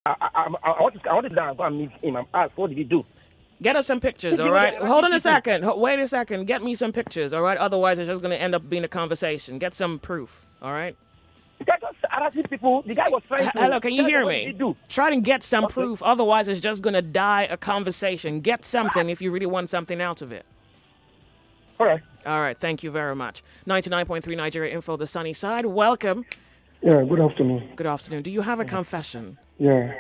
I want to down go and meet him and ask what did he do. Get us some pictures, If all you right? Hold on a people, second. Wait a second. Get me some pictures, all right? Otherwise, it's just going to end up being a conversation. Get some proof, all right? the guy just harassing people. The guy was trying to Hello, can you tell them hear what did he me? do. Try to get some Okay. proof. Otherwise, it's just going to die a conversation. Get something if you really want something out of it. All right. All right, thank you very much. 99.3 Nigeria Info, the sunny side. Welcome. Yeah, good afternoon. Good afternoon. Do you have a confession? Yeah,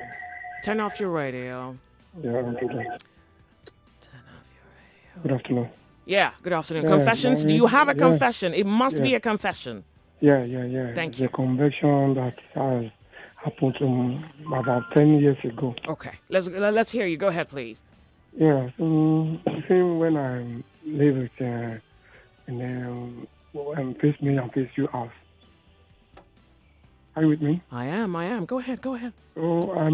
Turn off your radio. yeah, I'm good. Good afternoon. Yeah, good afternoon. Yeah, Confessions? Do you have a yeah, confession? It must be yeah. a confession. Yeah. Thank It's you. a conviction that has happened to me about 10 years ago. Okay, let's hear you. Go ahead, please. Yeah, so same when I live with face me and face you house. Are you with me? I am. Go ahead. So a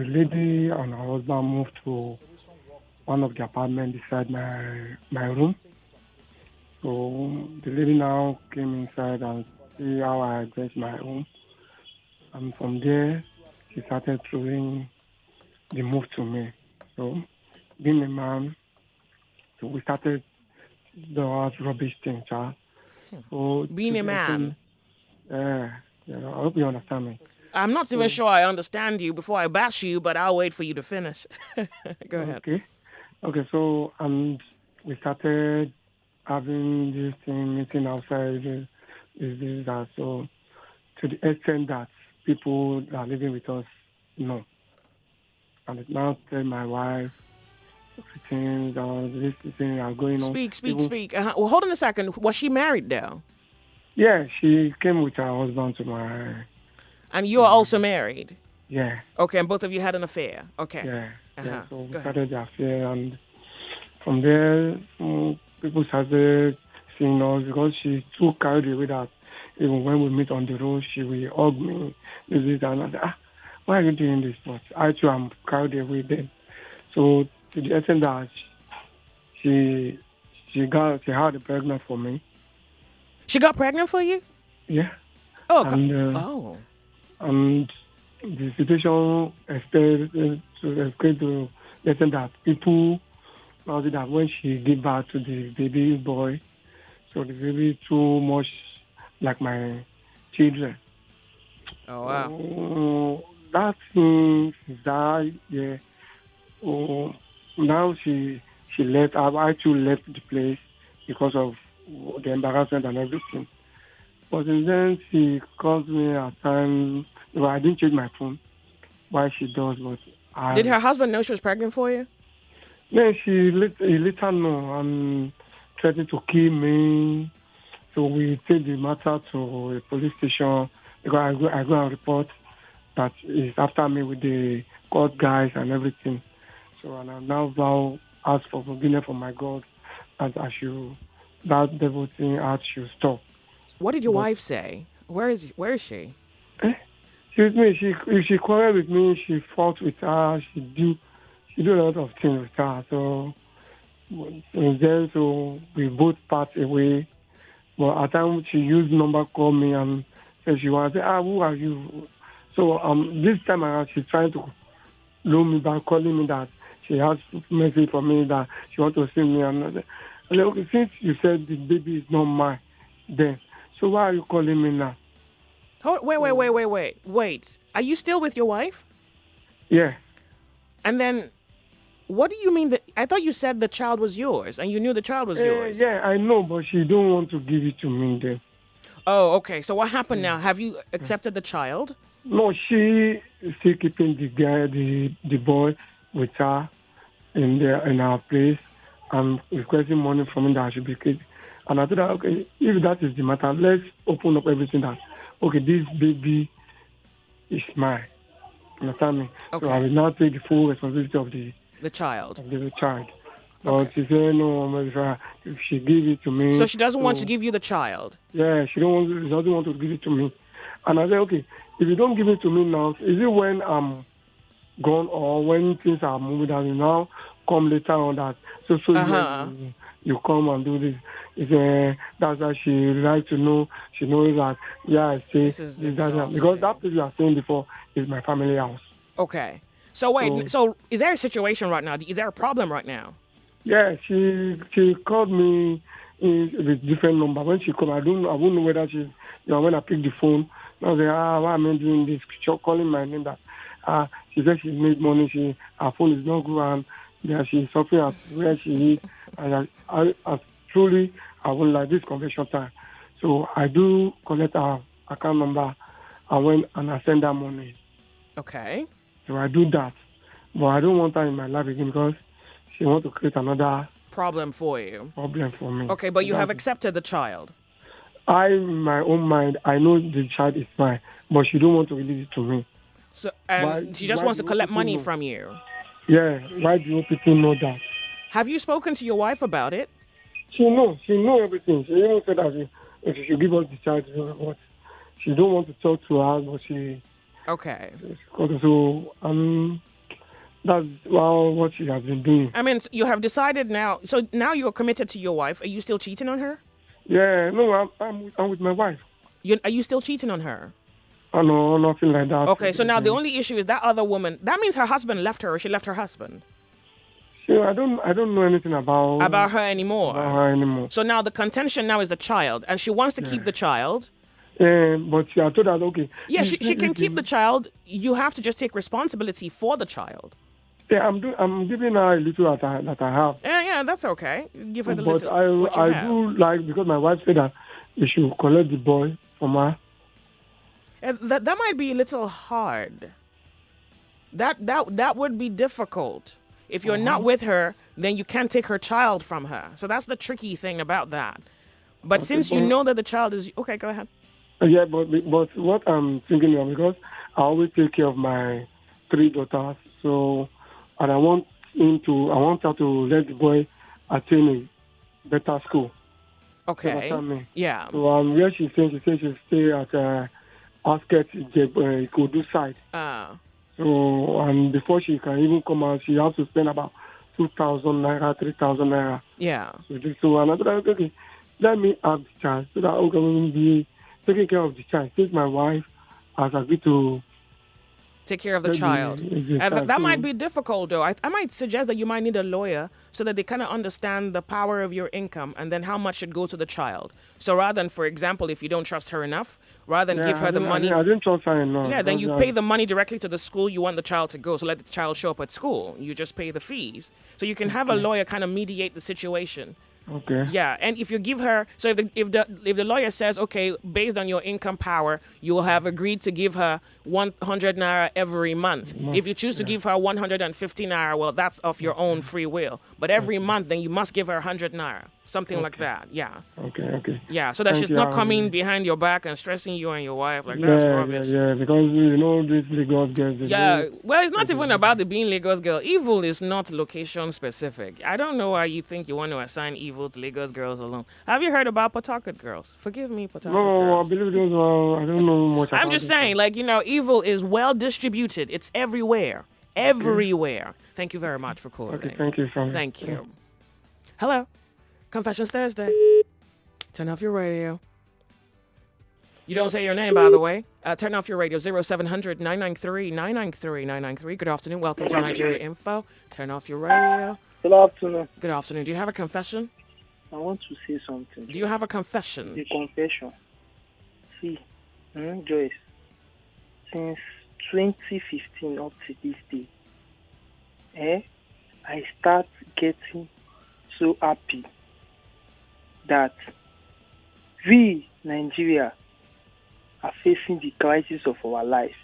lady and her husband moved to one of the apartments beside my room. So the lady now came inside and see how I dressed my room. And from there, she started throwing the move to me. So being a man, so we started the rubbish thing, child. So Being a man. Yeah, I hope you understand me. I'm not even sure I understand you before I bash you, but I'll wait for you to finish. Go ahead. Okay, so we started having this thing, meeting outside, that. So to the extent that people that are living with us know. And it now tell my wife things, this thing are going on. Speak. Well, hold on a second. Was she married though? Yeah, she came with her husband to my. And you're also married? Yeah. Okay, and both of you had an affair? Okay. Yeah. So we Go started the affair, and from there, people started seeing us because she's too carried away that even when we meet on the road, she will hug me, this and I said, why are you doing this? But I too am carried away then. So to the extent that she had a pregnant for me. She got pregnant for you? Yeah. Oh, and the situation escalated to the extent that people now see that when she gave birth to the baby boy, so the baby too much like my children. Oh, wow. That thing is that, yeah. Now she left. I too left the place because of the embarrassment and everything. But then she calls me at times. Well, I didn't change my phone. Why she does, but Did her husband know she was pregnant for you? Yeah, he later know and threatened to kill me. So we take the matter to a police station because I go and report that he's after me with the court guys and everything. So and I now ask for forgiveness from my God that that devil thing should stop. What did your wife say? Where is she? She with me. If she quarreled with me, she fought with her. She do a lot of things with her. So then we both part away. But at times she used number call me and said she wants to say, who are you? So this time around she's trying to lure me back, calling me that she has message for me that she wants to see me. And I said, okay, since you said the baby is not mine, then so why are you calling me now? Wait. Are you still with your wife? Yeah. And then, what do you mean that? I thought you said the child was yours, and you knew the child was yours. Yeah, I know, but she don't want to give it to me then. Oh, okay. So what happened now? Have you accepted the child? No, she is still keeping the boy with her in our place and requesting money from me that I should be paid. And I told her, okay, if that is the matter, let's open up everything that, okay, this baby is mine. Understand me? Okay. So I will now take the full responsibility of the child. Of the child. But okay. She said, no, if she give it to me. So she doesn't want to give you the child? Yeah, she doesn't want to give it to me. And I said, okay, if you don't give it to me now, is it when I'm gone or when things are moving down, you now come later on that? So you come and do this. That's why she likes to know. She knows that, I say This is that. Because exhausting. that place you are saying before is my family house. Okay. So wait, so is there a situation right now? Is there a problem right now? Yeah, she called me with different number. When she called, I won't know whether she's, when I pick the phone, I was like, why am I doing this? She calling my name that, she said she made money, her phone is not good, and she's suffering at where she is. And I truly, I would like this convention time. So I do collect her account number and I send her money. Okay. So I do that. But I don't want her in my life again because she wants to create another problem for you. Problem for me. Okay, but you have accepted the child. In my own mind, I know the child is mine, but she don't want to release it to me. So, and she just wants to collect money from you. Yeah, why do you people know that? Have you spoken to your wife about it? She knows everything. She even said that she should give us the child, but she don't want to talk to her, but she... Okay. So, that's what she has been doing. I mean, you have decided now. So now you're committed to your wife. Are you still cheating on her? Yeah, no, I'm with my wife. Are you still cheating on her? No, nothing like that. Okay, so now the only issue is that other woman. That means her husband left her, or she left her husband. I don't know anything about her anymore. So now the contention now is the child, and she wants to keep the child. But I told her, okay. Yeah, she can keep the child. You have to just take responsibility for the child. Yeah, I'm giving her a little that I have. Yeah, that's okay. Give her the but little. But I do like, because my wife said that we should collect the boy from her. That might be a little hard. That would be difficult. If you're not with her, then you can't take her child from her. So that's the tricky thing about that. But since you know that the child is... Okay, go ahead. Yeah, but what I'm thinking of, because I always take care of my 3 daughters, so, and I want her to let the boy attend a better school. Okay. Yeah. So where she says she'll stay at Asket Ikodu side. So, and before she can even come out, she has to spend about 2,000 naira, 3,000 naira. Yeah. So another, okay, let me have the child so that I can be taking care of the child. Since my wife has agreed to take care of the child. That might be difficult, though. I might suggest that you might need a lawyer so that they kind of understand the power of your income and then how much should go to the child. So rather than, for example, if you don't trust her enough, rather than give her the money... I didn't trust her enough. Yeah, then you pay the money directly to the school you want the child to go. So let the child show up at school. You just pay the fees. So you can have a lawyer kind of mediate the situation. Okay. Yeah, and if you give her, so if the lawyer says, okay, based on your income power, you will have agreed to give her 100 naira every month. If you choose to give her 150 naira, well, that's of your own free will. But every month, then you must give her 100 naira, something like that. Yeah. Okay. Yeah, so that she's not coming behind your back and stressing you and your wife like that's rubbish. Yeah, because these Lagos girls. Yeah, well, it's not even about the being Lagos girl. Evil is not location specific. I don't know why you think you want to assign evil to Lagos girls alone. Have you heard about Pawtucket girls? Forgive me, Pawtucket girls. No, I believe those are, I don't know much about I'm just saying, evil is well distributed. It's everywhere. Everywhere. Thank you very much for calling. Okay, thank you, Sammy. Thank you. Hello. Confessions Thursday. Turn off your radio. You don't say your name, by the way. Turn off your radio. 0700 993 993 993. Good afternoon. Welcome to Nigeria Info. Turn off your radio. Good afternoon. Good afternoon. Do you have a confession? I want to say something. Do you have a confession? A confession. See, Joyce, since 2015 up to this day, I start getting so happy that we, Nigeria, are facing the crisis of our life.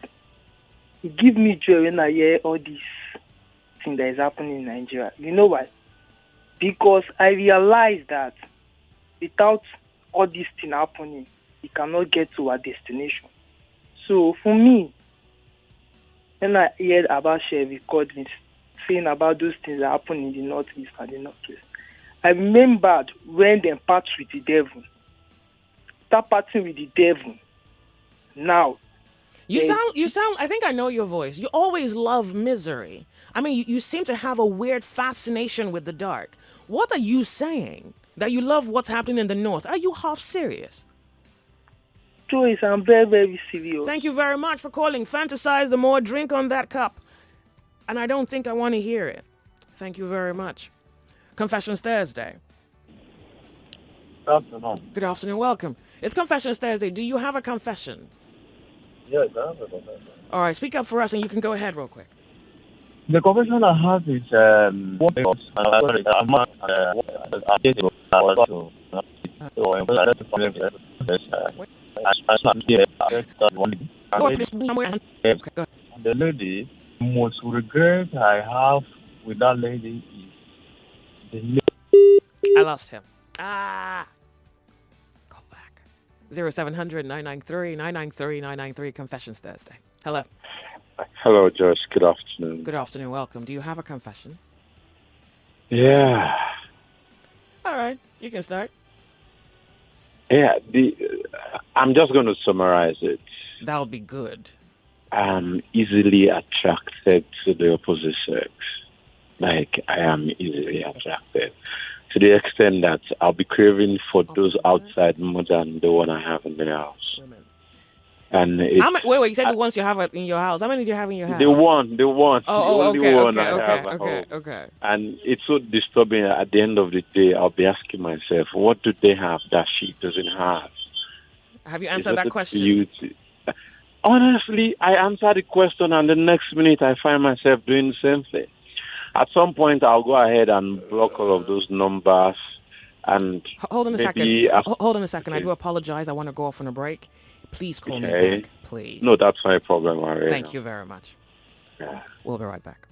It gives me joy when I hear all this thing that is happening in Nigeria. You know why? Because I realize that without all this thing happening, we cannot get to our destination. So for me, when I heard about share recordings saying about those things that happen in the northeast and the northwest, I remembered when they part with the devil. Start parting with the devil. Now, You sound, I think I know your voice. You always love misery. I mean, you seem to have a weird fascination with the dark. What are you saying? That you love what's happening in the north? Are you half serious? Joyce, I'm very, very serious. Thank you very much for calling. Fantasize the more, drink on that cup. And I don't think I want to hear it. Thank you very much. Confessions Thursday. Good afternoon. Good afternoon, welcome. It's Confessions Thursday. Do you have a confession? Yes, I have a confession. All right, speak up for us and you can go ahead real quick. The confession I have is the lady, the most regret I have with that lady is the I lost him. Call back. 0700 993 993 993 Confessions Thursday. Hello. Hello, Joyce. Good afternoon. Good afternoon. Welcome. Do you have a confession? Yeah. All right. You can start. Yeah. I'm just going to summarize it. That'll be good. I'm easily attracted to the opposite sex. Like, I am easily attracted to the extent that I'll be craving for those outside more than the one I have in the house. And wait, you said the ones you have in your house. How many do you have in your house? The one. Oh, the okay, only one okay, I okay, have at okay, home. okay. And it's so disturbing. At the end of the day, I'll be asking myself, what do they have that she doesn't have? Have you answered that question? Beauty? Honestly, I answer the question, and the next minute I find myself doing the same thing. At some point, I'll go ahead and block all of those numbers. And hold on a second. Hold on a second. I do apologize. I want to go off on a break. Please call me back, please. No, that's not a problem, Maria. Thank you very much. Yeah. We'll be right back.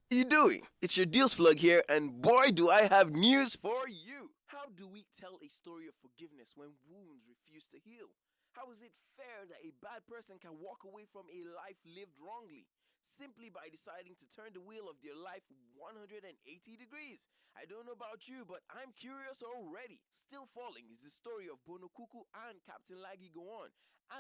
How you doing? It's your Deals Plug here, and boy, do I have news for you. How do we tell a story of forgiveness when wounds refuse to heal? How is it fair that a bad person can walk away from a life lived wrongly simply by deciding to turn the wheel of their life 180 degrees? I don't know about you, but I'm curious already. Still Falling is the story of Bono Kuku and Captain Laggy Go On,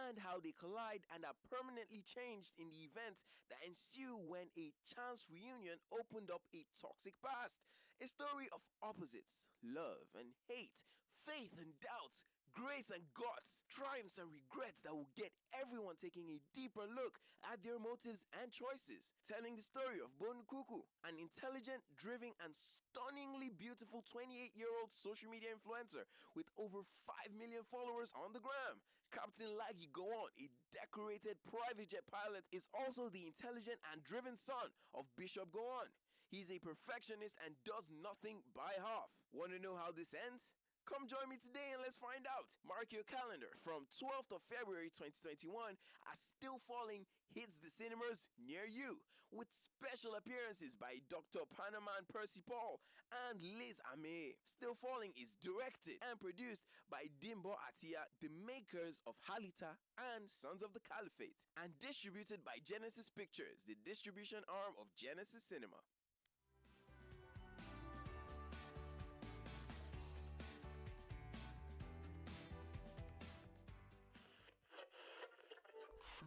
and how they collide and are permanently changed in the events that ensue when a chance reunion opened up a toxic past. A story of opposites, love and hate, faith and doubt, grace and guts, triumphs and regrets that will get everyone taking a deeper look at their motives and choices. Telling the story of Bono Kuku, an intelligent, driven, and stunningly beautiful 28-year-old social media influencer with over 5 million followers on the gram. Captain Laggy Go On, a decorated private jet pilot, is also the intelligent and driven son of Bishop Go On. He's a perfectionist and does nothing by half. Want to know how this ends? Come join me today and let's find out. Mark your calendar from 12th of February 2021 as Still Falling hits the cinemas near you, with special appearances by Dr. Panaman Percy Paul and Liz Ame. Still Falling is directed and produced by Dimbo Atia, the makers of Halita and Sons of the Caliphate, and distributed by Genesis Pictures, the distribution arm of Genesis Cinema.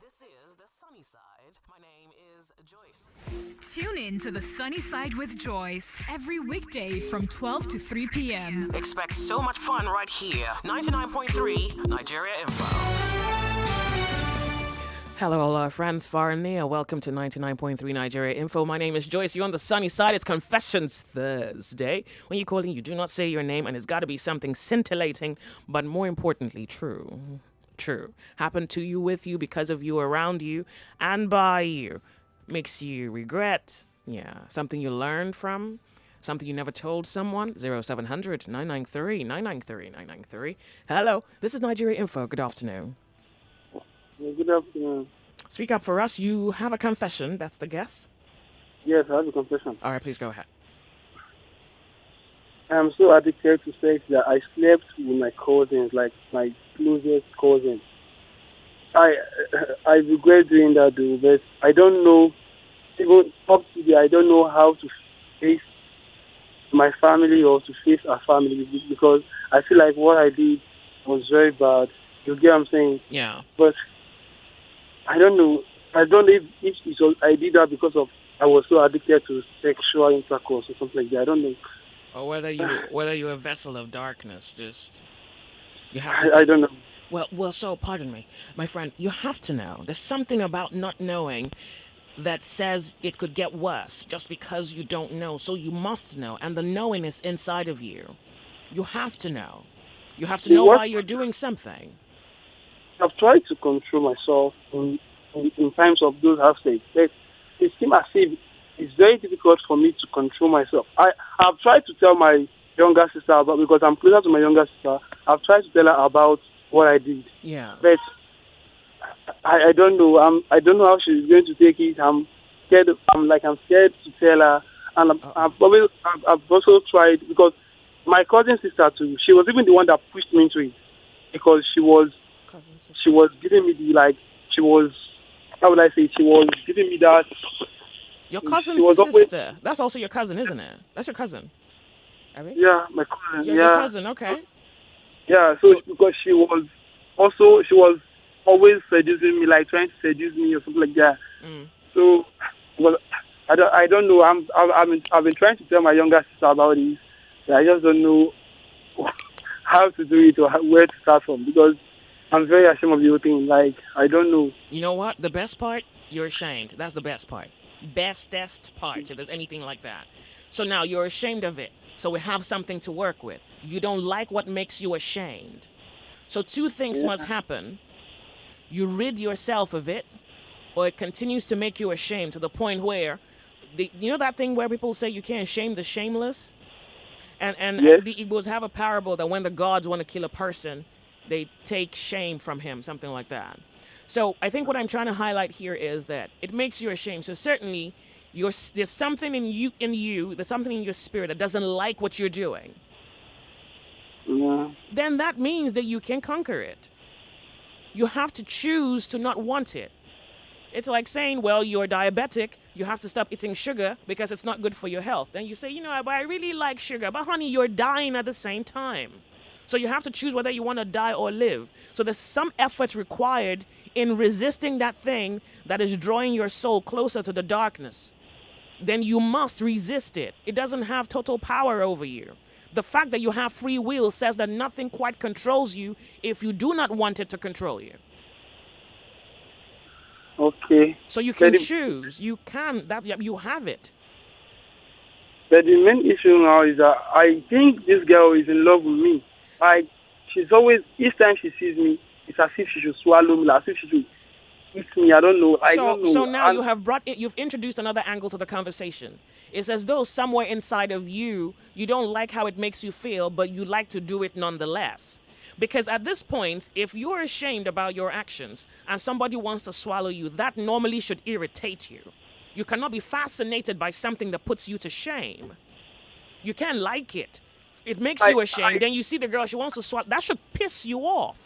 This is The Sunny Side. My name is Joyce. Tune in to The Sunny Side with Joyce every weekday from 12 to 3 p.m. Expect so much fun right here. 99.3 Nigeria Info. Hello, all our friends far and near. Welcome to 99.3 Nigeria Info. My name is Joyce. You're on the sunny side. It's Confessions Thursday. When you call in, you do not say your name, and it's got to be something scintillating, but more importantly, true. True. Happened to you, with you, because of you, around you, and by you. Makes you regret. Yeah. Something you learned from. Something you never told someone. 0700 993 993 993. Hello. This is Nigeria Info. Good afternoon. Good afternoon. Speak up for us. You have a confession. That's the guess. Yes, I have a confession. All right. Please go ahead. I'm so addicted to sex that I slept with my cousins, like my closest cousins. I regret doing that, though, but I don't know, even up to the, I don't know how to face my family or to face our family, because I feel like what I did was very bad. You get what I'm saying? Yeah. But I don't know. I don't know if it was, I did that because of I was so addicted to sexual intercourse or something like that. I don't know. Or whether you're a vessel of darkness. Just you have to. I don't know. Well. So pardon me, my friend. You have to know. There's something about not knowing that says it could get worse just because you don't know. So you must know, and the knowing is inside of you. You have to know. You have to know why you're doing something. I've tried to control myself in times of those aspects. It seems as if it's very difficult for me to control myself. I've tried to tell my younger sister about, because I'm closer to my younger sister. I've tried to tell her about what I did. Yeah. But I don't know. I don't know how she's going to take it. I'm scared. I'm scared to tell her. And I've also tried, because my cousin sister too. She was even the one that pushed me into it, because she was giving me how would I say? She was giving me that. Your cousin's sister. That's also your cousin, isn't it? That's your cousin. Abby? Yeah, my cousin. Your cousin. Okay. Yeah. So because she was always seducing me, like trying to seduce me or something like that. Mm. So, well, I don't know. I've been trying to tell my younger sister about this. I just don't know how to do it or where to start from, because I'm very ashamed of the whole thing. Like, I don't know. You know what? The best part, you're ashamed. That's the best part. Bestest part, if there's anything like that. So now you're ashamed of it. So we have something to work with. You don't like what makes you ashamed. So two things must happen. You rid yourself of it, or it continues to make you ashamed to the point where, you know that thing where people say you can't shame the shameless? And the Igbos have a parable that when the gods want to kill a person, they take shame from him, something like that. So I think what I'm trying to highlight here is that it makes you ashamed. So certainly there's something in you, there's something in your spirit that doesn't like what you're doing. Yeah. Then that means that you can conquer it. You have to choose to not want it. It's like saying, well, you're diabetic, you have to stop eating sugar because it's not good for your health. Then you say, but I really like sugar. But honey, you're dying at the same time. So you have to choose whether you want to die or live. So there's some effort required in resisting that thing that is drawing your soul closer to the darkness. Then you must resist it. It doesn't have total power over you. The fact that you have free will says that nothing quite controls you if you do not want it to control you. Okay. So you can choose. You have it. But the main issue now is that I think this girl is in love with me. She's always, each time she sees me, it's as if she should swallow me, as if she should eat me. I don't know. So now you've introduced another angle to the conversation. It's as though somewhere inside of you, you don't like how it makes you feel, but you like to do it nonetheless. Because at this point, if you're ashamed about your actions and somebody wants to swallow you, that normally should irritate you. You cannot be fascinated by something that puts you to shame. You can't like it. It makes you ashamed. Then you see the girl, she wants to swallow. That should piss you off.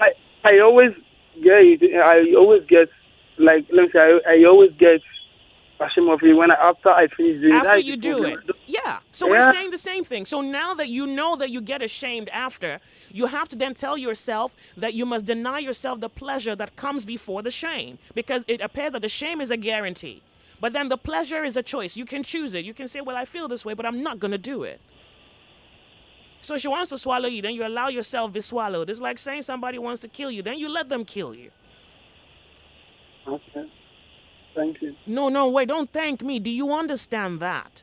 I always get it. I always get, like, let me say, I always get ashamed of it after I finish doing it. After you do it. Yeah. So we're saying the same thing. So now that you know that you get ashamed after, you have to then tell yourself that you must deny yourself the pleasure that comes before the shame, because it appears that the shame is a guarantee. But then the pleasure is a choice. You can choose it. You can say, well, I feel this way, but I'm not going to do it. So she wants to swallow you, then you allow yourself to be swallowed. It's like saying somebody wants to kill you, then you let them kill you. Okay. Thank you. No, wait, don't thank me. Do you understand that?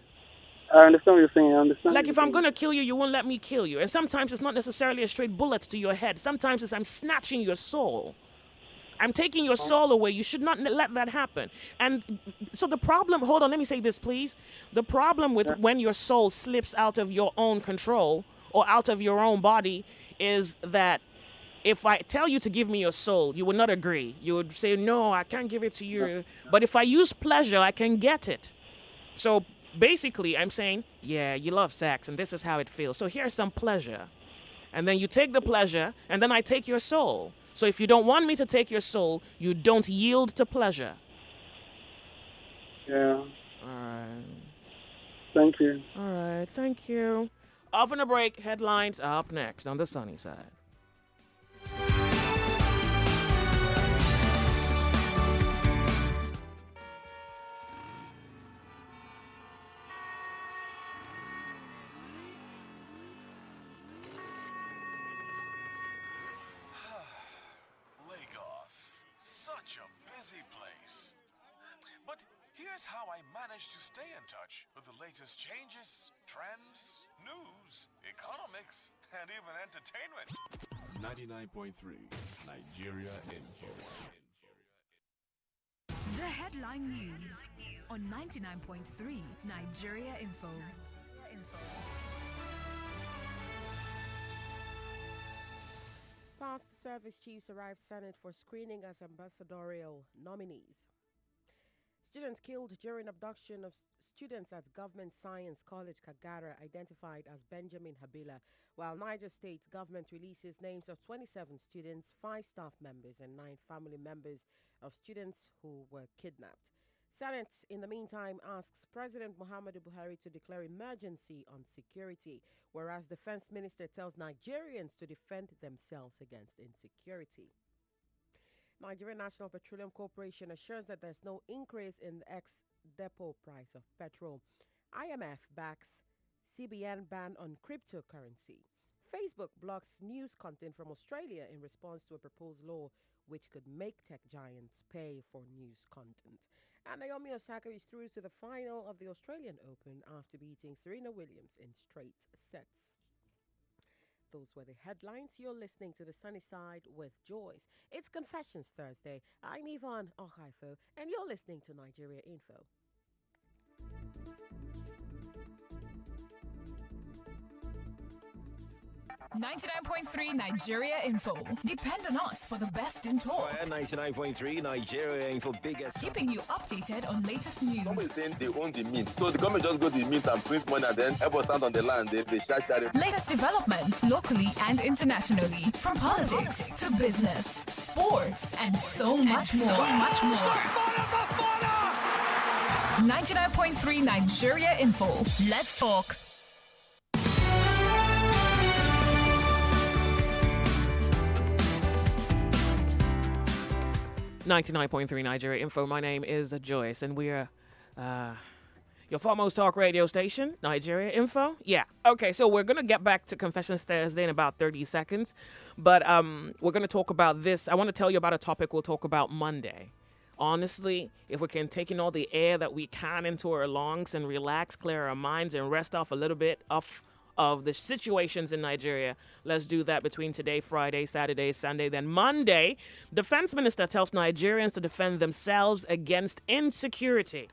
I understand what you're saying. I understand. Like, if I'm going to kill you, you won't let me kill you. And sometimes it's not necessarily a straight bullet to your head. Sometimes it's I'm snatching your soul. I'm taking your soul away. You should not let that happen. And so the problem, hold on, let me say this, please. The problem with when your soul slips out of your own control or out of your own body is that if I tell you to give me your soul, you would not agree. You would say, no, I can't give it to you. But if I use pleasure, I can get it. So basically, I'm saying, yeah, you love sex, and this is how it feels. So here's some pleasure. And then you take the pleasure, and then I take your soul. So if you don't want me to take your soul, you don't yield to pleasure. Yeah. All right. Thank you. All right, thank you. Off on a break. Headlines are up next on the sunny side. busy place. But here's how I manage to stay in touch with the latest changes, trends, news, economics, and even entertainment. 99.3 Nigeria Info. The headline news on 99.3 Nigeria Info. Past service chiefs arrived Senate for screening as ambassadorial nominees. Students killed during abduction of students at Government Science College Kagara identified as Benjamin Habila, while Niger State government releases names of 27 students, 5 staff members, and 9 family members of students who were kidnapped. Senate, in the meantime, asks President Muhammadu Buhari to declare emergency on security, whereas Defense Minister tells Nigerians to defend themselves against insecurity. Nigerian National Petroleum Corporation assures that there's no increase in the ex-depot price of petrol. IMF backs CBN ban on cryptocurrency. Facebook blocks news content from Australia in response to a proposed law which could make tech giants pay for news content. And Naomi Osaka is through to the final of the Australian Open after beating Serena Williams in straight sets. Those were the headlines. You're listening to The Sunny Side with Joyce. It's Confessions Thursday. I'm Yvonne Ohaifo, and you're listening to Nigeria Info. 99.3 Nigeria Info. Depend on us for the best in talk. 99.3 Nigeria Info, biggest. Keeping you updated on latest news. Somebody saying they own the mint. So the government just go to the mint and print money and then everyone stand on the land. They share it. Latest developments locally and internationally. From politics to business, sports, and so much more. 99.3 Nigeria Info. Let's talk. .3 Nigeria Info. My name is Joyce, and we're your foremost talk radio station, Nigeria Info. Yeah. Okay, so we're going to get back to Confessions Thursday in about 30 seconds, but we're going to talk about this. I want to tell you about a topic we'll talk about Monday. Honestly, if we can take in all the air that we can into our lungs and relax, clear our minds, and rest off a little bit of the situations in Nigeria. Let's do that between today, Friday, Saturday, Sunday. Then Monday, Defense Minister tells Nigerians to defend themselves against insecurity.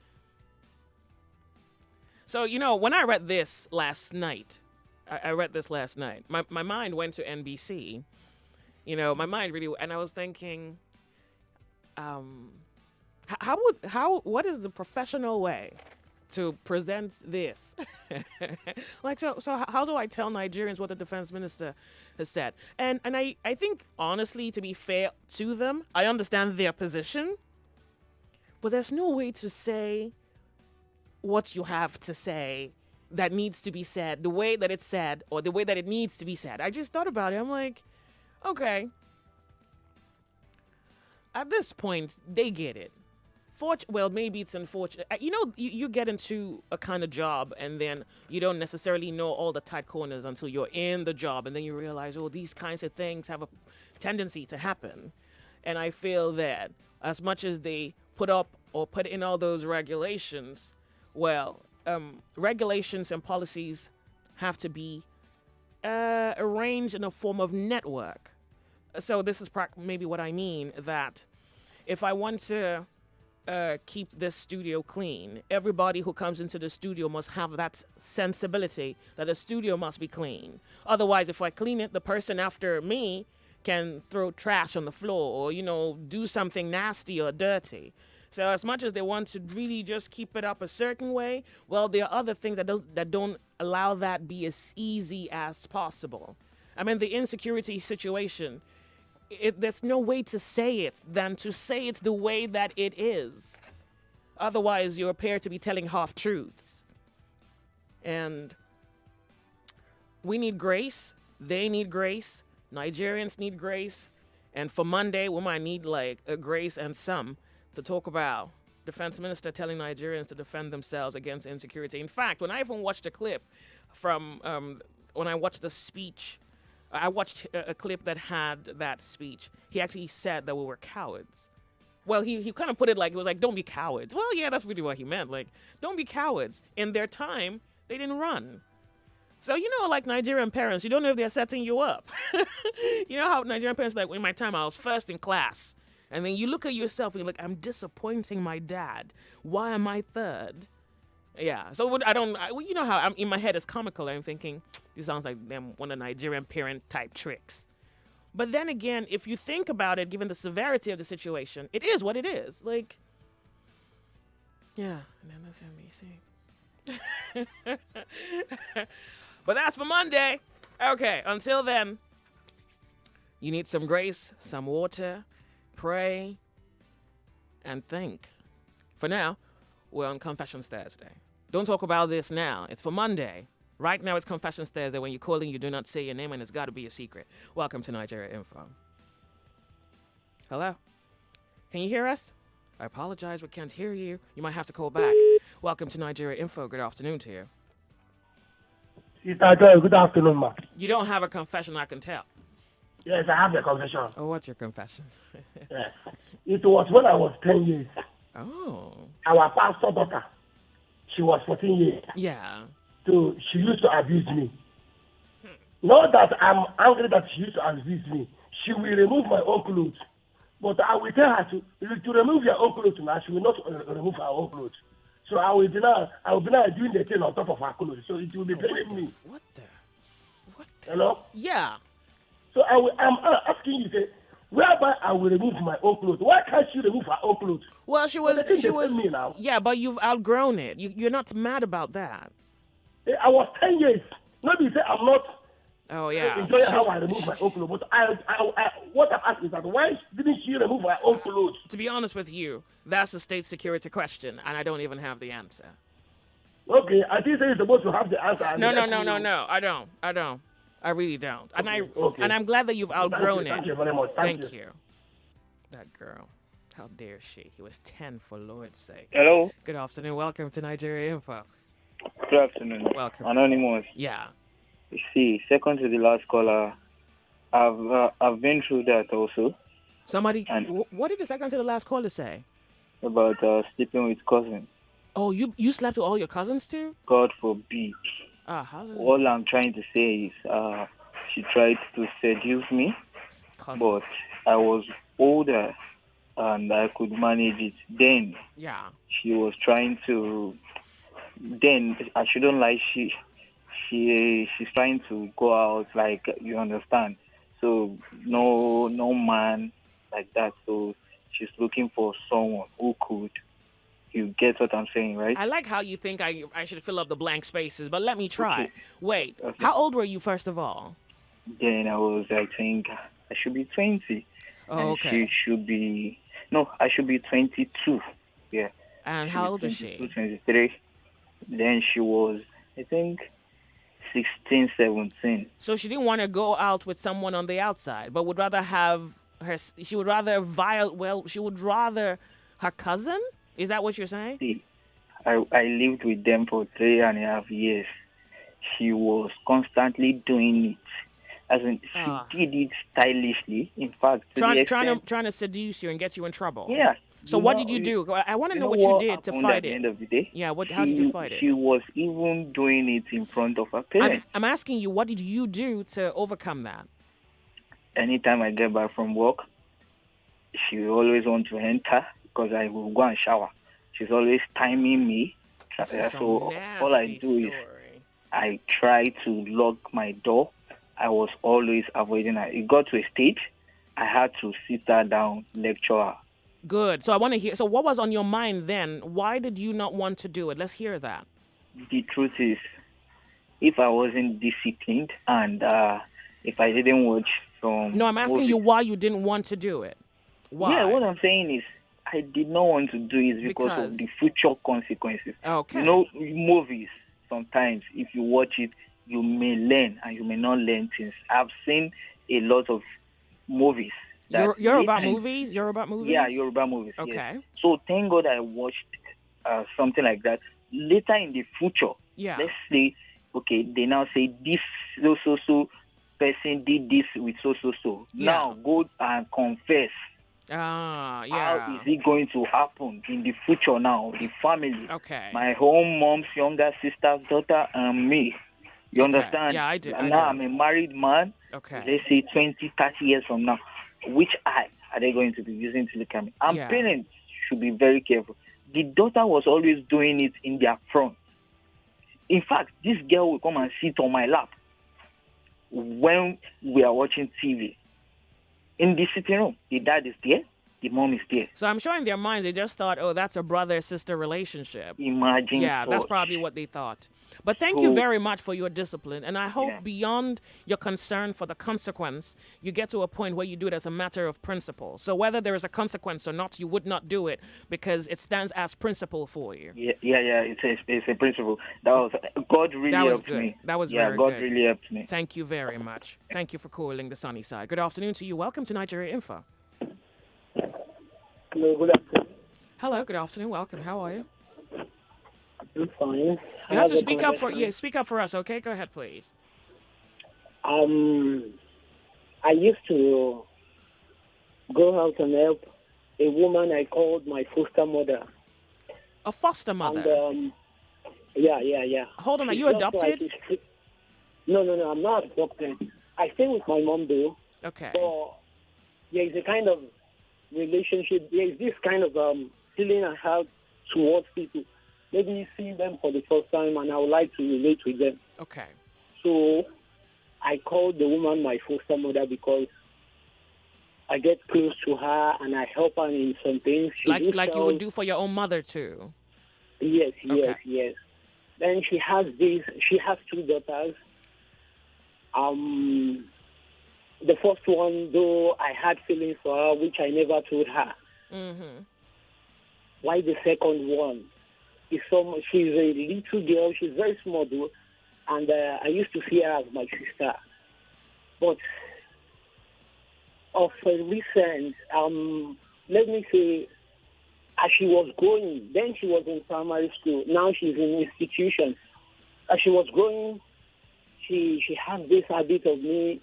So, when I read this last night, my mind went to NBC. My mind really, and I was thinking, what is the professional way to present this? So how do I tell Nigerians what the defense minister has said? And I think, honestly, to be fair to them, I understand their position, but there's no way to say what you have to say that needs to be said, the way that it's said, or the way that it needs to be said. I just thought about it. I'm like, okay. At this point, they get it. Well, maybe it's unfortunate. You get into a kind of job and then you don't necessarily know all the tight corners until you're in the job, and then you realize, these kinds of things have a tendency to happen. And I feel that as much as they put in all those regulations, regulations and policies have to be arranged in a form of network. So this is maybe what I mean, that if I want to keep this studio clean, everybody who comes into the studio must have that sensibility that the studio must be clean. Otherwise, if I clean it, the person after me can throw trash on the floor or, do something nasty or dirty. So as much as they want to really just keep it up a certain way, there are other things that don't allow that be as easy as possible. I mean, the insecurity situation, there's no way to say it than to say it the way that it is. Otherwise, you appear to be telling half-truths. And we need grace. They need grace. Nigerians need grace. And for Monday, we might need a grace and some to talk about Defense Minister telling Nigerians to defend themselves against insecurity. In fact, when I even watched a clip from when I watched the speech, I watched a clip that had that speech. He actually said that we were cowards. Well, he kind of put it like, it was like, don't be cowards. Well, yeah, that's really what he meant. Like, don't be cowards. In their time, they didn't run. So, like Nigerian parents, you don't know if they're setting you up. You know how Nigerian parents, like, in my time, I was first in class. And then you look at yourself and you're like, I'm disappointing my dad. Why am I third? Yeah. So you know how I'm in my head it's comical. I'm thinking, this sounds like them one of the Nigerian parent type tricks. But then again, if you think about it, given the severity of the situation, it is what it is. Like, yeah, and then that's NBC. But that's for Monday. Okay, until then, you need some grace, some water, pray, and think. For now, we're on Confessions Thursday. Don't talk about this now. It's for Monday. Right now, it's Confessions Thursday. When you're calling, you do not say your name, and it's got to be a secret. Welcome to Nigeria Info. Hello? Can you hear us? I apologize, we can't hear you. You might have to call back. Welcome to Nigeria Info. Good afternoon to you. Sister Joy, good afternoon, ma. You don't have a confession, I can tell. Yes, I have a confession. Oh, what's your confession? Yes. It was when I was 10 years. Oh. Our pastor daughter, she was 14 years. Yeah. So she used to abuse me. Not that I'm angry that she used to abuse me. She will remove my own clothes. But I will tell her to remove your own clothes now. She will not remove her own clothes. So I will be now doing the thing on top of her clothes. So it will be paining me. What the? Hello? Yeah. So I'm asking you, say, whereby I will remove my own clothes. Why can't she remove her own clothes? Well, she was me now. Yeah, but you've outgrown it. You're not mad about that. I was 10 years. Nobody say I'm not. Oh yeah. Enjoying how I remove my own clothes. But what I'm asking is that why didn't she remove her own clothes? To be honest with you, that's a state security question, and I don't even have the answer. Okay, I think you're supposed to have the answer. No. I don't. I really don't. And and I'm glad that you've outgrown it. Thank you very much. Thank you. That girl. How dare she? He was 10 for Lord's sake. Hello. Good afternoon. Welcome to Nigeria Info. Good afternoon. Welcome. Anonymous. Yeah. You see, second to the last caller, I've been through that also. Somebody, what did the second to the last caller say? About sleeping with cousins. Oh, you slept with all your cousins too? God forbid. Hallelujah. All I'm trying to say is she tried to seduce me, but I was older and I could manage it. Then she was trying to. Then I shouldn't lie. She's trying to go out, like, you understand. So no man like that. So she's looking for someone who could. You get what I'm saying, right? I like how you think I should fill up the blank spaces, but let me try. Okay. Wait, how old were you first of all? Then I think I should be 20. Oh, and okay. I should be 22. Yeah. And how old is she? 23. Then she was, I think, 16, 17. So she didn't want to go out with someone on the outside, but would rather have she would rather her cousin? Is that what you're saying? See, I lived with them for 3.5 years. She was constantly doing it. As in, she did it stylishly. In fact, trying to seduce you and get you in trouble. Yeah. So what did you do? I want to know what you did to fight at the it. end of the day? Yeah. How did you fight it? She was even doing it in front of her parents. I'm asking you, what did you do to overcome that? Anytime I get back from work, she will always want to enter because I will go and shower. She's always timing me. So all I do is I try to lock my door. I was always avoiding her. It got to a stage I had to sit her down, lecture her. Good. So I want to hear. So what was on your mind then? Why did you not want to do it? Let's hear that. The truth is, if I wasn't disciplined and if I didn't watch some... No, I'm asking you why you didn't want to do it. Why? Yeah, what I'm saying is I did not want to do it because of the future consequences. Okay. You know, movies, sometimes if you watch it, you may learn and you may not learn things. I've seen a lot of movies. Yoruba movies? Yoruba movies? Yeah, Yoruba movies. Okay. Yes. So thank God I watched something like that. Later in the future, let's say, okay, they now say this so person did this with so. Yeah. Now go and confess Yeah. How is it going to happen in the future now? The family. Okay. My home mom's younger sister's daughter and me. You understand? Yeah, I do. And now I'm a married man. Okay. Let's say 20, 30 years from now. Which eye are they going to be using to look at me? And parents should be very careful. The daughter was always doing it in their front. In fact, this girl will come and sit on my lap when we are watching TV. In the sitting room, the dad is there, the mom is there. So I'm sure in their minds they just thought, oh, that's a brother-sister relationship. Imagine. Yeah, that's such. probably what they thought. But thank you very much for your discipline. And I hope beyond your concern for the consequence, you get to a point where you do it as a matter of principle. So whether there is a consequence or not, you would not do it because it stands as principle for you. Yeah. It's a principle. God really helped me. That was very God good. really helped me. Thank you very much. Thank you for calling the sunny side. Good afternoon to you. Welcome to Nigeria Info. Hello, good afternoon. Hello, good afternoon. Welcome. How are you? I'm fine. You have to speak up for us, okay? Go ahead, please. I used to go out and help a woman I called my foster mother. A foster mother? And, yeah. Hold on, are you adopted? No, I'm not adopted. I stay with my mom, though. Okay. But there is a kind of relationship. There is this kind of feeling I have towards people. Maybe seeing them for the first time, and I would like to relate with them. Okay. So I called the woman my foster mother because I get close to her and I help her in some things. Like you would do for your own mother too? Yes. Then she has two daughters. The first one, though, I had feelings for her, which I never told her. Mm-hmm. Why the second one? She's a little girl. She's very small, though. And I used to see her as my sister. But of recent, let me say, as she was growing, then she was in primary school. Now she's in institution. As she was growing, she had this habit of me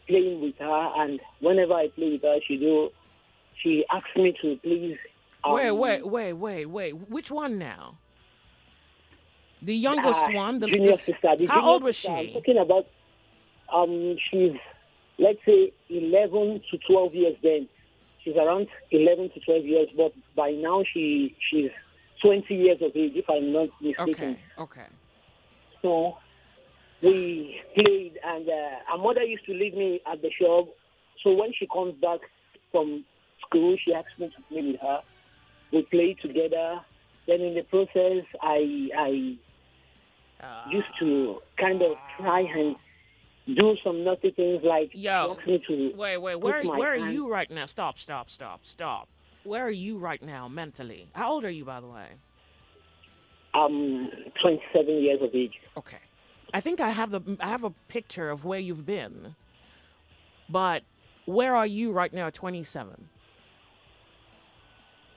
playing with her, and whenever I play with her, she asks me to please. Wait. Which one now? The youngest one? Junior sister. How old was she? I'm talking about, she's, let's say, 11 to 12 years then. She's around 11 to 12 years, but by now she's 20 years of age, if I'm not mistaken. Okay. So we played, and her mother used to leave me at the shop. So when she comes back from school, she asks me to play with her. We play together. Then in the process, I used to kind of try and do some naughty things like ask me to wait. Where are you right now? Stop. Where are you right now mentally? How old are you, by the way? I'm 27 years of age. Okay. I think I have a picture of where you've been. But where are you right now at 27?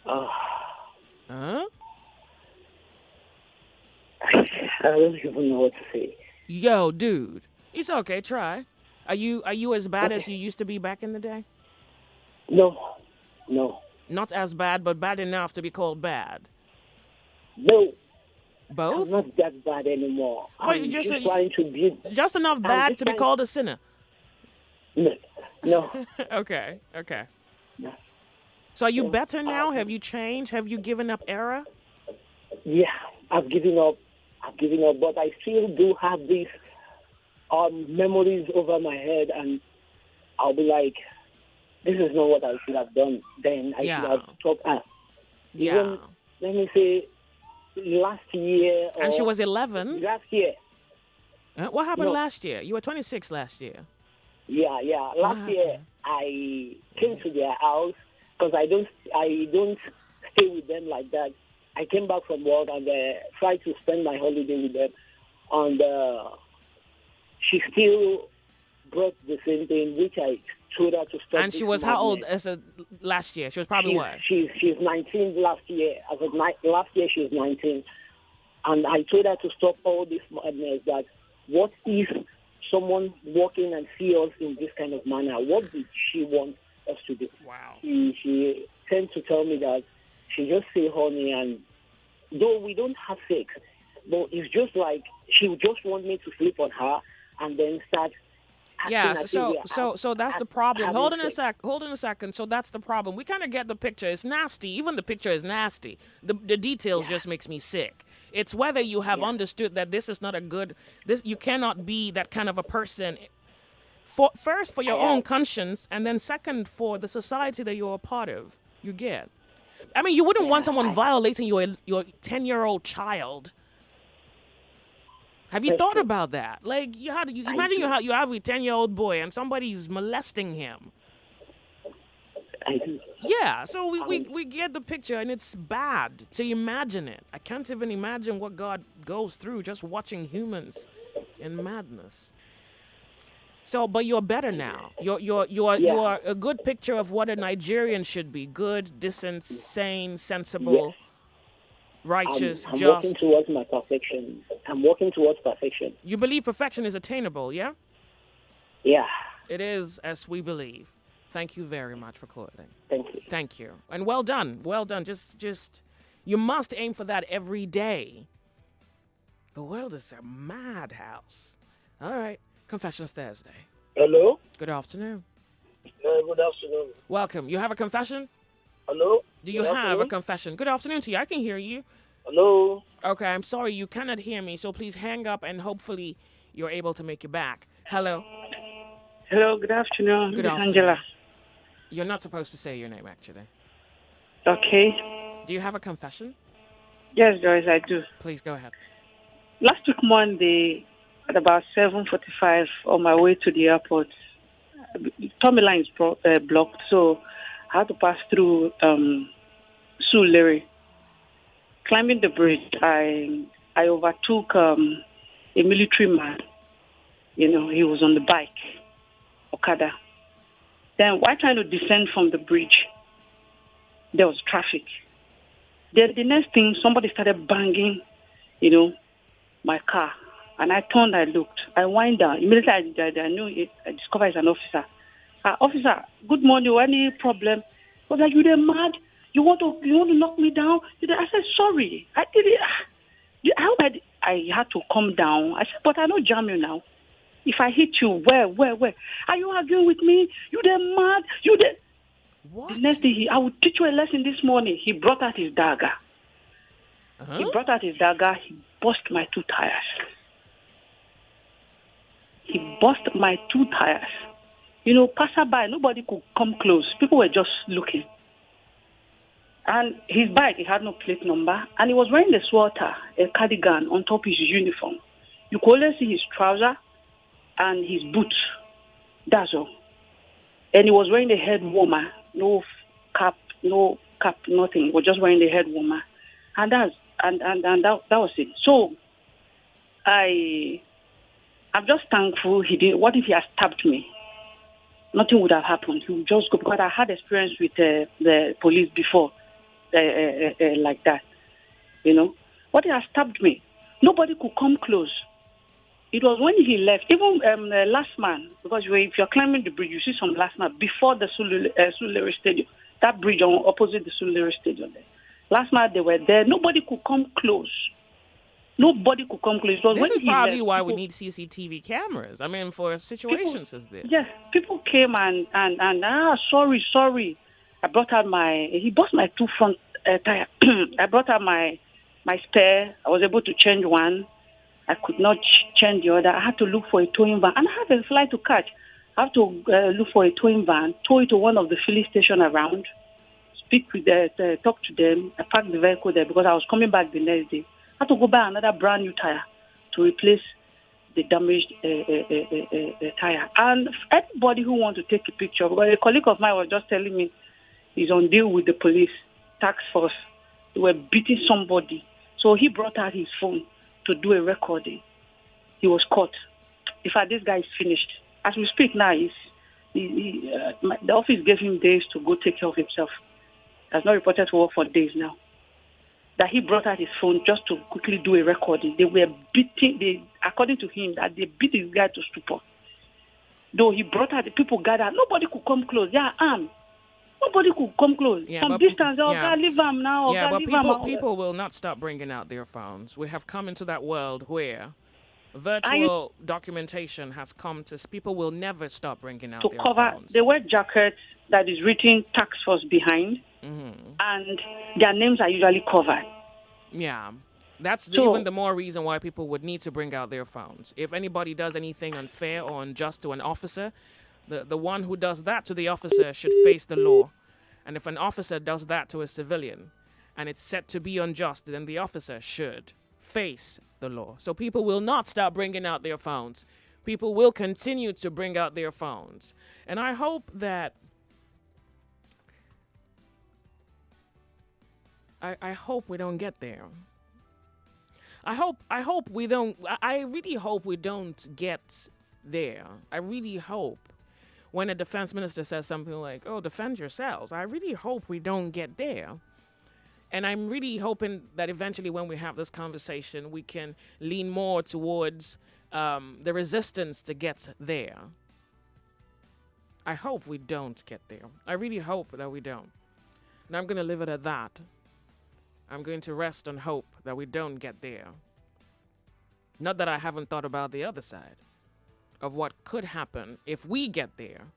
Huh? I don't even know what to say. Yo, dude. It's okay, try. Are you as bad as you used to be back in the day? No. Not as bad, but bad enough to be called bad. No. Both? I'm not that bad anymore. Wait, I'm just trying to be... Just enough bad to be called a sinner? No. Okay. No. So are you better now? Have you changed? Have you given up error? Yeah, I've given up, but I still do have these memories over my head, and I'll be like, this is not what I should have done. Then I should have stopped her. Even, let me say, last year. And she was 11? Last year. What happened last year? You were 26 last year. Yeah. Last year, I came to their house because I don't stay with them like that. I came back from work and tried to spend my holiday with them. And she still brought the same thing, which I told her to stop. And she was how old last year? She was probably what? She's 19 last year. Last year she was 19. And I told her to stop all this madness, that what if someone walk in and see us in this kind of manner? What did she want? us to do. Wow. She tends to tell me that she just say honey, and though we don't have sex, but it's just like she would just want me to sleep on her and then start. Yeah, so that's the problem. Hold on a second. So that's the problem. We kind of get the picture. It's nasty. Even the picture is nasty. The details just makes me sick. It's whether you have understood that this is not a good. You cannot be that kind of a person. First for your own conscience, and then second for the society that you're a part of. You get. I mean, you wouldn't want someone violating your 10-year-old child. Have you thought about that? Like, imagine you have a 10-year-old boy and somebody's molesting him. I do. Yeah, so we get the picture, and it's bad to imagine it. I can't even imagine what God goes through just watching humans in madness. So, but you're better now. You're a good picture of what a Nigerian should be: good, decent, sane, sensible, righteous, I'm just. working towards my perfection. I'm working towards perfection. You believe perfection is attainable, yeah? Yeah. It is, as we believe. Thank you very much for calling. Thank you. Thank you. And well done. Well done. Just, you must aim for that every day. The world is a madhouse. All right. Confessions Thursday. Hello? Good afternoon. Good afternoon. Welcome. You have a confession? Hello? Do you have a confession? Good afternoon to you. I can hear you. Hello? Okay, I'm sorry. You cannot hear me, so please hang up and hopefully you're able to make it back. Hello? Hello, good afternoon. Good afternoon. Angela. You're not supposed to say your name, actually. Okay. Do you have a confession? Yes, Joyce, I do. Please go ahead. Last week Monday, at about 7:45, on my way to the airport, Tommy line is blocked, so I had to pass through Sulere. Climbing the bridge, I overtook a military man. You know, he was on the bike, Okada. Then while trying to descend from the bridge, there was traffic. Then the next thing, somebody started banging, my car. And I turned, I looked. I wind down. Immediately I knew it. I discovered it's an officer. Officer, good morning. Any problem? I was like, you mad? You want to knock me down? I said, sorry. I did it. I had to calm down. I said, but I don't jam you now. If I hit you, where? Are you arguing with me? You mad? What? The next day, I will teach you a lesson this morning. He brought out his dagger. Uh-huh. He bust my two tires. Passerby, nobody could come close. People were just looking. And his bike, he had no plate number. And he was wearing a sweater, a cardigan on top of his uniform. You could only see his trouser and his boots. That's all. And he was wearing a head warmer. No cap, nothing. He was just wearing the head warmer. And that was it. So I'm just thankful he didn't. What if he had stabbed me? Nothing would have happened. He would just go, because I had experience with the police before, like that. What if he had stabbed me? Nobody could come close. It was when he left, even the last man, because if you're climbing the bridge, you see some last man before the Sulere Stadium, that bridge opposite the Sulere Stadium there. Last man, they were there. Nobody could come close. Nobody could come close. This is probably why we need CCTV cameras. I mean, for situations as this. Yes, people came and sorry. I brought out he bust my two front tire. I brought out my spare. I was able to change one. I could not change the other. I had to look for a towing van. And I have a flight to catch. I have to look for a towing van, tow it to one of the filling stations around, speak with talk to them. I parked the vehicle there because I was coming back the next day. I had to go buy another brand new tire to replace the damaged tire. And anybody who wants to take a picture, because a colleague of mine was just telling me he's on deal with the police, task force. They were beating somebody. So he brought out his phone to do a recording. He was caught. In fact, this guy is finished. As we speak now, the office gave him days to go take care of himself. Has not reported to work for days now. That he brought out his phone just to quickly do a recording. They were beating, according to him, that they beat this guy to stupor. Though he brought her, the people gathered. Nobody could come close. They are armed. Nobody could come close. Some distance. God, leave him now. Yeah, God, but people will not stop bringing out their phones. We have come into that world where virtual documentation has come to. People will never stop bringing out their cover, phones. they wear jackets that is written tax force behind, and their names are usually covered. Yeah. That's even the more reason why people would need to bring out their phones. If anybody does anything unfair or unjust to an officer, the one who does that to the officer should face the law. And if an officer does that to a civilian and it's set to be unjust, then the officer should face the law. So people will not stop bringing out their phones. People will continue to bring out their phones. And I hope that I hope we don't get there. I hope we don't. I really hope we don't get there. I really hope when a defense minister says something like, "Oh, defend yourselves," I really hope we don't get there. And I'm really hoping that eventually when we have this conversation, we can lean more towards the resistance to get there. I hope we don't get there. I really hope that we don't. And I'm going to leave it at that. I'm going to rest on hope that we don't get there. Not that I haven't thought about the other side of what could happen if we get there.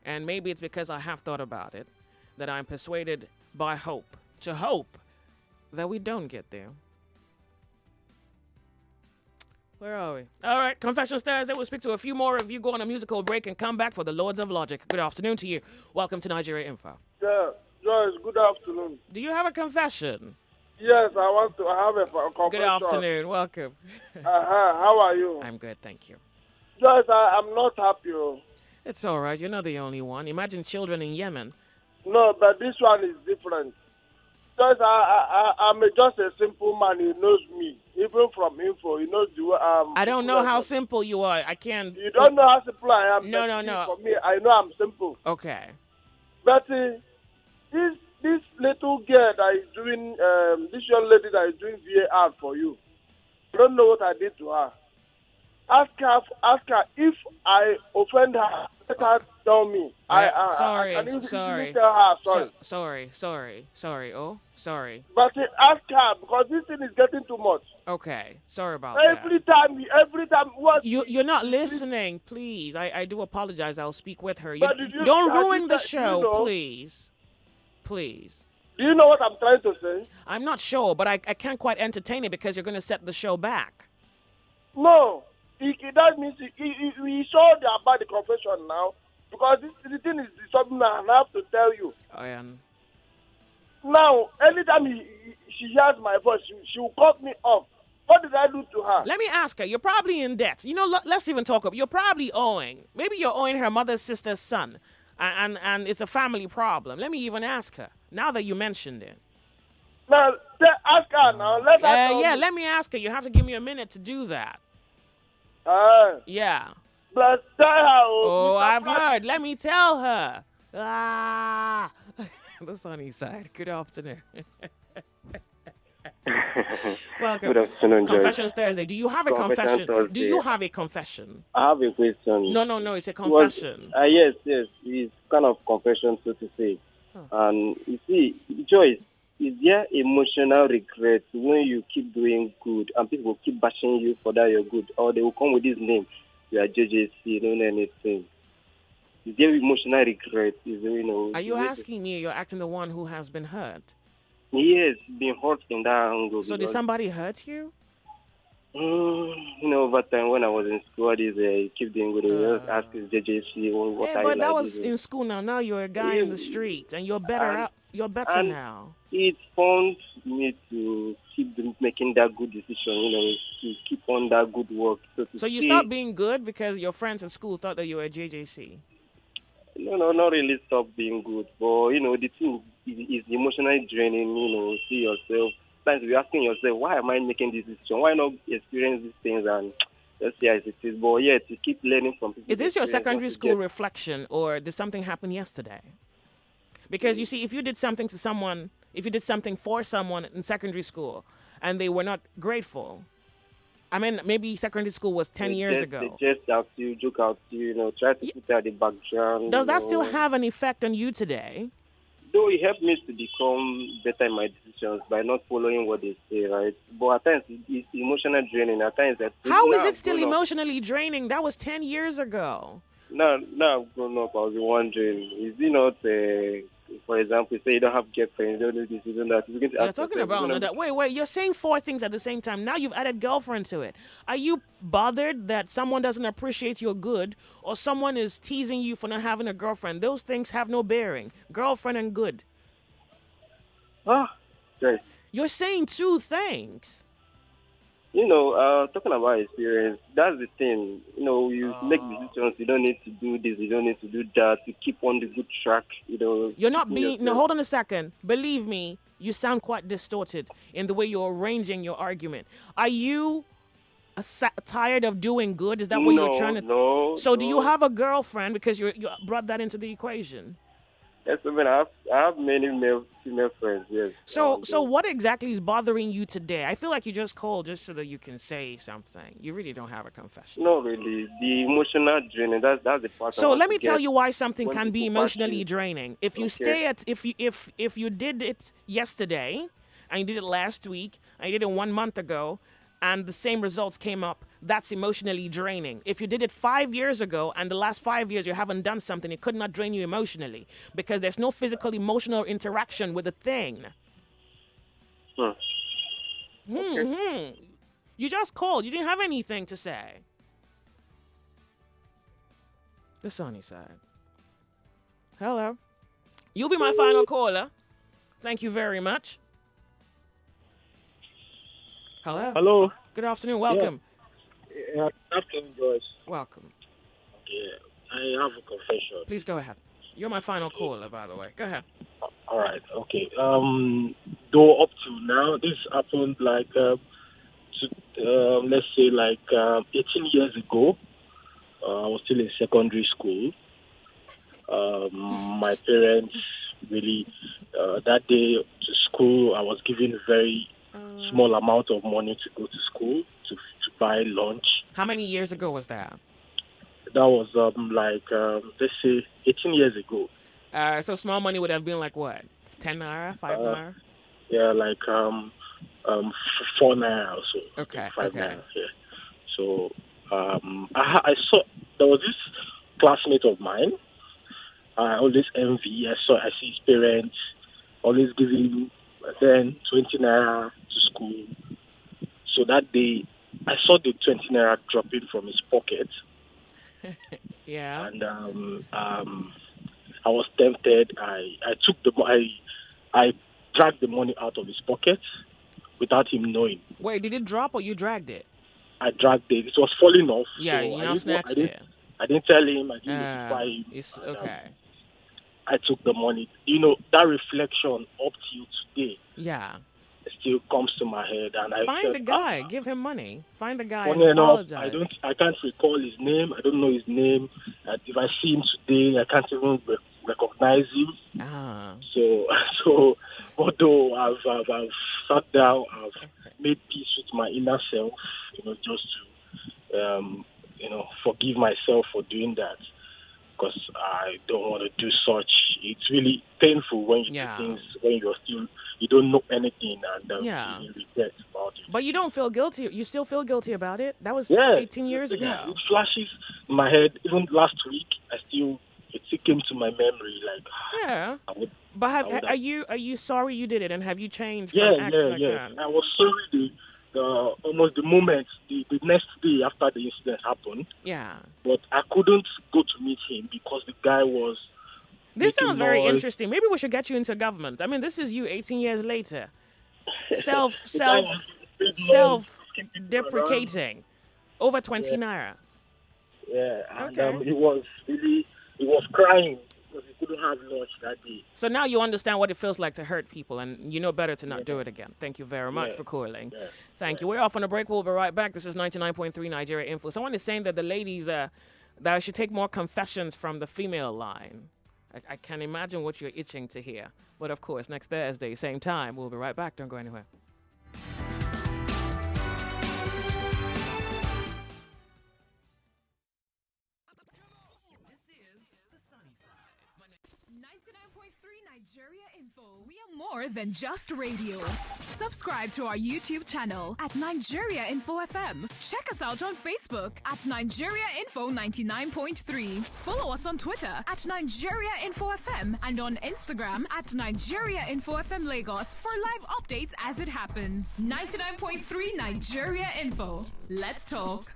And maybe it's because I have thought about it that I'm persuaded by hope to hope that we don't get there. Where are we? All right, Confessions Thursday. We'll speak to a few more of you. Go on a musical break and come back for the Lords of Logic. Good afternoon to you. Welcome to Nigeria Info. Yeah, Joyce, good afternoon. Do you have a confession? Yes, I have a confession. Good afternoon. Welcome. How are you? I'm good, thank you. Joyce, I'm not happy. It's all right. You're not the only one. Imagine children in Yemen. No, but this one is different. Joyce, I'm just a simple man. He knows me. Even from info, he knows the way I don't know how simple you are. I can't. You don't know how simple I am. No. For me, I know I'm simple. Okay. But this little girl that is doing, this young lady that is doing VAR for you, I don't know what I did to her. Ask her if I offend her. Let her tell me. Sorry. Tell her Sorry. Oh, sorry. But ask her because this thing is getting too much. Okay. Sorry about every time. What? You're not listening. Please. I do apologize. I'll speak with her. But Don't ruin the show, please. Please. Do you know what I'm trying to say? I'm not sure, but I can't quite entertain it because you're going to set the show back. No. That means we saw about the confession now because the thing is something I have to tell you. Now, anytime she hears my voice, she will cut me off. What did I do to her? Let me ask her. You're probably in debt. You know, let's even talk about. You're probably owing. Maybe you're owing her mother's sister's son, and it's a family problem. Let me even ask her. Now that you mentioned it. Now, ask her now. Let her yeah. Let me ask her. You have to give me a minute to do that. Yeah. But tell her. Oh, I've heard. Let me tell her. The sunny side. Good afternoon. Welcome. Good afternoon, Joyce. Confessions Thursday. Do you have a confession? Do you have a confession? I have a question. No. It's a confession. Yes. It's kind of confession, so to say. And you see, Joyce, is there emotional regret when you keep doing good and people keep bashing you for that you're good, or they will come with this name, you are JJC, you don't know anything? Is there emotional regret? Are you asking me? You're acting the one who has been hurt. Yes, been hurt in that angle. So did somebody hurt you? Over time when I was in school, I keep doing good. I just ask JJC what I like. But that was in school. Now you're a guy in the street, and you're better. You're better now. It funds me to keep making that good decision. To keep on that good work. So you stopped being good because your friends at school thought that you were a JJC. No, not really stop being good. But the thing is emotionally draining. See yourself. Sometimes you're asking yourself, why am I making this decision? Why not experience these things and let's see as it is? But yeah, to keep learning from people. Is this your secondary school reflection, or did something happen yesterday? Because you see, if you did something to someone, if you did something for someone in secondary school and they were not grateful, I mean, maybe secondary school was 10 years ago. They just out to you, joke out to you, try to put out the background. Does that still have an effect on you today? Though it helped me to become better in my decisions by not following what they say, right? But at times it's emotional draining. At times how is it still emotionally draining? That was 10 years ago. Now I've grown up. I was wondering, is it not? For example, say you don't have girlfriend, you don't do this, you don't do that. You're talking about that. Wait. You're saying 4 things at the same time. Now you've added girlfriend to it. Are you bothered that someone doesn't appreciate your good, or someone is teasing you for not having a girlfriend? Those things have no bearing. Girlfriend and good. Right. You're saying 2 things. Talking about experience, that's the thing. You make decisions. You don't need to do this. You don't need to do that. To keep on the good track. You're not being. No, hold on a second. Believe me, you sound quite distorted in the way you're arranging your argument. Are you tired of doing good? Is that what you're trying to? No. So do you have a girlfriend? Because you brought that into the equation. Yes, I mean, I have many female friends, yes. So what exactly is bothering you today? I feel like you just called just so that you can say something. You really don't have a confession. No, really. The emotional draining, that's the part. So let me tell you why something can be emotionally draining. If you if you did it yesterday, and you did it last week, and you did it 1 month ago, and the same results came up, that's emotionally draining. If you did it 5 years ago and the last 5 years you haven't done something, it could not drain you emotionally because there's no physical emotional interaction with the thing. You just called. You didn't have anything to say. The sunny side. Hello. You'll be my final caller. Thank you very much. Hello. Hello. Good afternoon. Welcome. Yeah. Good afternoon, Joyce. Welcome. Yeah, I have a confession. Please go ahead. You're my final caller, by the way. Go ahead. All right. Okay. Though up to now, this happened like, let's say 18 years ago. I was still in secondary school. My parents really, that day to school, I was given very small amount of money to go to school to buy lunch. How many years ago was that? That was let's say 18 years ago. So small money would have been like what? 10 naira, 5 naira? Yeah, 4 naira or so. Okay. 5 naira. Yeah. So I saw there was this classmate of mine. I always envy. I see his parents always giving then 20 naira to school. So that day, I saw the 20 naira dropping from his pocket. Yeah. And I was tempted. I took I dragged the money out of his pocket without him knowing. Wait, did it drop or you dragged it? I dragged it. It was falling off. Yeah, so you now snatched it. I didn't tell him. I didn't notify him. Okay. I took the money. That reflection up till today. Yeah. Still comes to my head, and I find the guy. Give him money. Find the guy. Funny enough, I can't recall his name. I don't know his name. If I see him today, I can't even recognize him. So although I've sat down, I've made peace with my inner self, just to forgive myself for doing that, because I don't want to do such. It's really painful when you do things when you don't know anything and you regret about it. But you don't feel guilty. You still feel guilty about it? That was 18 years ago. It flashes in my head. Even last week, it still came to my memory. Are you sorry you did it, and have you changed? Yeah. That? I was sorry almost the moment, the next day after the incident happened. Yeah. But I couldn't go to meet him because the guy was. This sounds very interesting. Maybe we should get you into government. I mean, this is you 18 years later. Self-deprecating. Over 20 naira. Yeah, and he was crying because he couldn't have lunch that day. So now you understand what it feels like to hurt people, and you know better to not do it again. Thank you very much for calling. Yeah. Thank you. We're off on a break. We'll be right back. This is 99.3 Nigeria Info. Someone is saying that the ladies, that I should take more confessions from the female line. I can imagine what you're itching to hear. But of course, next Thursday, same time, we'll be right back. Don't go anywhere. 99.3 Nigeria Info. We are more than just radio. Subscribe to our YouTube channel at Nigeria Info FM. Check us out on Facebook at Nigeria Info 99.3. Follow us on Twitter at Nigeria Info FM and on Instagram at Nigeria Info FM Lagos for live updates as it happens. 99.3 Nigeria Info. Let's talk.